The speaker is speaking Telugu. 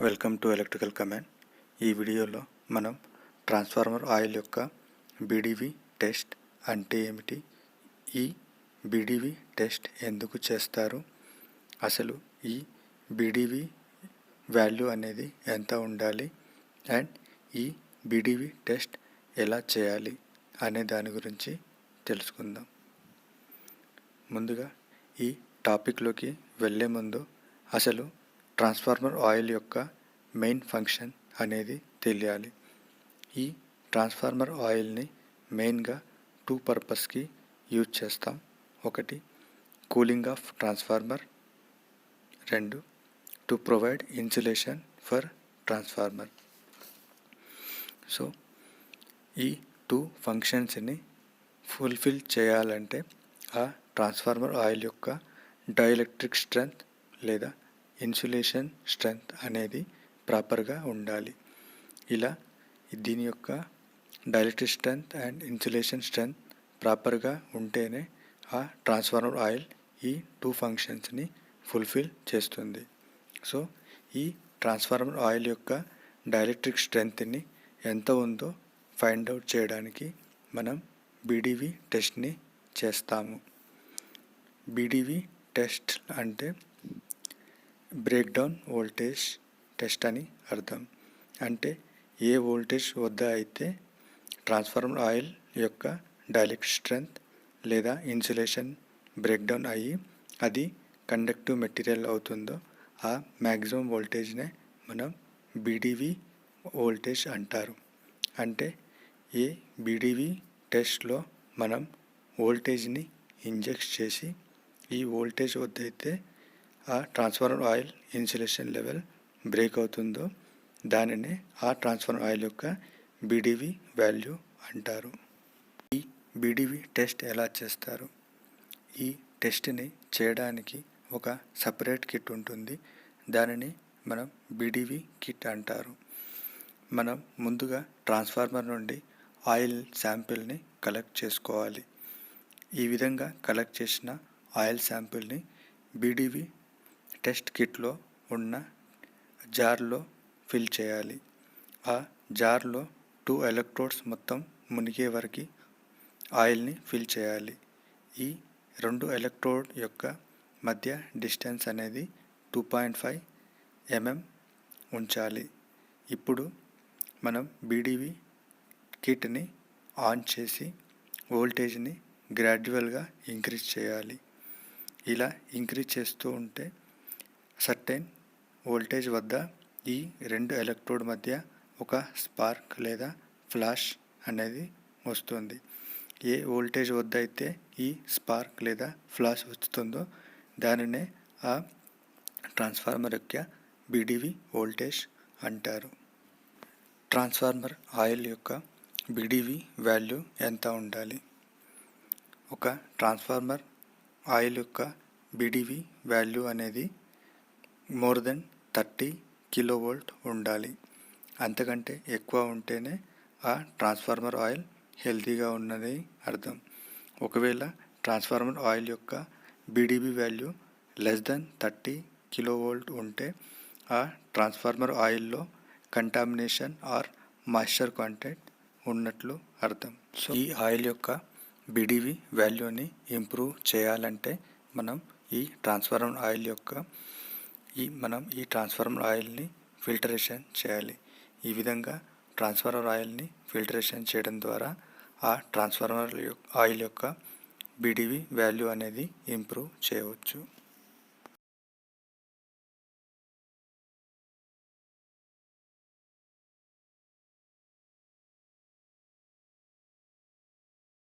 Welcome to electrical command. ఈ వీడియోలో మనం ట్రాన్స్ఫార్మర్ ఆయిల్ యొక్క బీడీవీ టెస్ట్ అంటే ఏమిటి, ఈ బీడీవీ టెస్ట్ ఎందుకు చేస్తారు, అసలు ఈ బీడీవీ వాల్యూ అనేది ఎంత ఉండాలి అండ్ ఈ బీడీవీ టెస్ట్ ఎలా చేయాలి అనే దాని గురించి తెలుసుకుందాం. ముందుగా ఈ టాపిక్లోకి వెళ్ళే ముందు అసలు ట్రాన్స్ఫార్మర్ ఆయిల్ యొక్క మెయిన్ ఫంక్షన్ అనేది తెలియాలి. ఈ ట్రాన్స్ఫార్మర్ ఆయిల్ని మెయిన్గా 2 పర్పస్కి యూజ్ చేస్తాం. ఒకటి cooling of transformer, 2 to provide insulation for transformer. So ఈ 2 ఫంక్షన్స్ని ఫుల్ఫిల్ చేయాలంటే ఆ ట్రాన్స్ఫార్మర్ ఆయిల్ యొక్క డైఎలక్ట్రిక్ స్ట్రెంగ్త్ లేదా ఇన్సులేషన్ స్ట్రెంగ్త్ అనేది ప్రాపర్గా ఉండాలి. ఇలా దీని యొక్క dielectric strength and insulation strength ప్రాపర్గా ఉంటేనే ఆ ట్రాన్స్ఫార్మర్ ఆయిల్ ఈ 2 ఫంక్షన్స్ని ఫుల్ఫిల్ చేస్తుంది. సో ఈ ట్రాన్స్ఫార్మర్ ఆయిల్ యొక్క డైఎలక్ట్రిక్ స్ట్రెంగ్త్ని ఎంత ఉందో ఫైండ్ అవుట్ చేయడానికి మనం బీడీవీ టెస్ట్ని చేస్తాము. బీడీవీ టెస్ట్ అంటే బ్రేక్ డౌన్ వోల్టేజ్ టెస్ట్ అని అర్థం. అంటే ఏ వోల్టేజ్ వద్ద అయితే ట్రాన్స్ఫార్మర్ ఆయిల్ యొక్క డైఎలక్ట్రిక్ స్ట్రెంగ్త్ లేదా ఇన్సులేషన్ బ్రేక్ డౌన్ అయ్యి అది కండక్టివ్ మెటీరియల్ అవుతుందో ఆ మ్యాక్సిమం వోల్టేజ్నే మనం బీడీవీ వోల్టేజ్ అంటారు. అంటే ఏ బీడీవీ టెస్ట్లో మనం వోల్టేజ్ని ఇంజెక్ట్ చేసి ఈ వోల్టేజ్ వద్ద అయితే ఆ transformer oil insulation level break అవుతుందో దానినే ఆ ట్రాన్స్ఫార్మర్ ఆయిల్ యొక్క బీడీవీ వాల్యూ అంటారు. ఈ బీడీవీ టెస్ట్ ఎలా చేస్తారు? ఈ టెస్ట్ని చేయడానికి ఒక సపరేట్ కిట్ ఉంటుంది. దానిని మనం బీడీవీ కిట్ అంటారు. మనం ముందుగా ట్రాన్స్ఫార్మర్ నుండి ఆయిల్ శాంపిల్ని కలెక్ట్ చేసుకోవాలి. ఈ విధంగా కలెక్ట్ చేసిన ఆయిల్ శాంపిల్ని బీడీవీ టెస్ట్ కిట్లో ఉన్న జార్లో ఫిల్ చేయాలి. ఆ జార్లో 2 ఎలక్ట్రోడ్స్ మొత్తం మునిగే వరకు ఆయిల్ని ఫిల్ చేయాలి. ఈ 2 ఎలక్ట్రోడ్ యొక్క మధ్య డిస్టెన్స్ అనేది 2.5 mm ఉంచాలి. ఇప్పుడు మనం బీడీవీ కిట్ని ఆన్ చేసి వోల్టేజ్ని గ్రాడ్యువల్గా ఇంక్రీజ్ చేయాలి. ఇలా ఇంక్రీజ్ చేస్తూ ఉంటే సర్టెన్ వోల్టేజ్ వద్ద ఈ 2 ఎలక్ట్రోడ్ మధ్య ఒక స్పార్క్ లేదా ఫ్లాష్ అనేది వస్తుంది. ఏ వోల్టేజ్ వద్ద అయితే ఈ స్పార్క్ లేదా ఫ్లాష్ వస్తుందో దానినే ఆ ట్రాన్స్ఫార్మర్ యొక్క బీడీవీ వోల్టేజ్ అంటారు. ట్రాన్స్ఫార్మర్ ఆయిల్ యొక్క బీడీవీ వాల్యూ ఎంత ఉండాలి? ఒక ట్రాన్స్ఫార్మర్ ఆయిల్ యొక్క బీడీవీ వాల్యూ అనేది మోర్ దెన్ 30 కిలోవోల్ట్ ఉండాలి. అంతకంటే ఎక్కువ ఉంటేనే ఆ ట్రాన్స్ఫార్మర్ ఆయిల్ హెల్తీగా ఉన్నది అర్థం. ఒకవేళ ట్రాన్స్ఫార్మర్ ఆయిల్ యొక్క బీడీవీ వాల్యూ లెస్ దెన్ 30 కిలోవోల్ట్ ఉంటే ఆ ట్రాన్స్ఫార్మర్ ఆయిల్లో కంటామినేషన్ ఆర్ మాయిశ్చర్ కంటెంట్ ఉన్నట్లు అర్థం. సో ఈ ఆయిల్ యొక్క బీడీవీ వాల్యూని ఇంప్రూవ్ చేయాలంటే మనం ఈ ట్రాన్స్ఫార్మర్ ఆయిల్ యొక్క ఈ ట్రాన్స్ఫార్మర్ ఆయిల్ని ఫిల్టరేషన్ చేయాలి. ఈ విధంగా ట్రాన్స్ఫార్మర్ ఆయిల్ని ఫిల్టరేషన్ చేయడం ద్వారా ఆ ట్రాన్స్ఫార్మర్ ఆయిల్ యొక్క బీడీవీ వాల్యూ అనేది ఇంప్రూవ్ చేయవచ్చు.